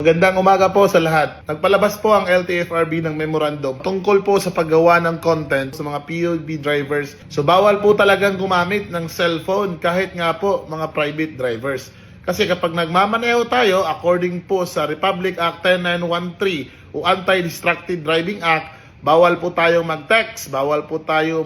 Magandang umaga po sa lahat. Nagpalabas po ang LTFRB ng memorandum tungkol po sa paggawa ng content sa mga PUB drivers. So bawal po talagang gumamit ng cellphone kahit nga po mga private drivers. Kasi kapag nagmamaneho tayo, according po sa Republic Act 10913 o Anti-Distracted Driving Act, bawal po tayong mag-text, bawal po tayo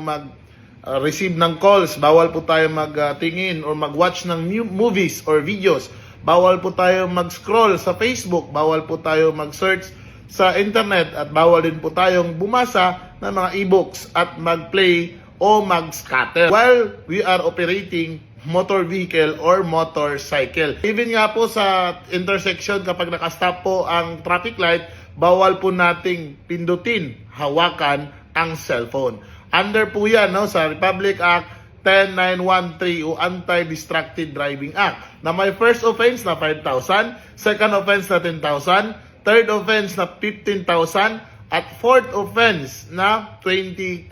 receive ng calls, bawal po tayo magtingin or mag-watch ng movies or videos. Bawal po tayo mag-scroll sa Facebook, bawal po tayo mag-search sa internet, at bawal din po tayong bumasa ng mga e-books at mag-play o mag-scatter while we are operating motor vehicle or motorcycle. Even nga po sa intersection, kapag nakastop po ang traffic light, bawal po nating pindutin, hawakan ang cellphone. Under po yan sa Republic Act 10913 o Anti-Distracted Driving Act na may first offense na 5,000, second offense na 10,000, third offense na 15,000, at fourth offense na 20,000.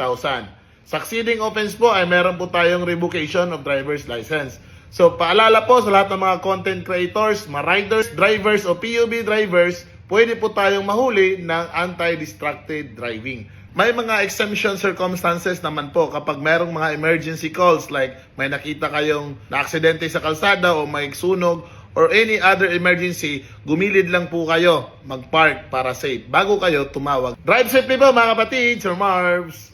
Succeeding offense po ay meron po tayong revocation of driver's license. So paalala po sa lahat ng mga content creators, mga riders, drivers o PUB drivers, pwede po tayong mahuli ng anti-distracted driving. May mga exemption circumstances naman po kapag merong mga emergency calls, like may nakita kayong na-aksidente sa kalsada o may sunog or any other emergency, gumilid lang po kayo, mag-park para safe bago kayo tumawag. Drive safely po mga kapatid, Sir Marvs!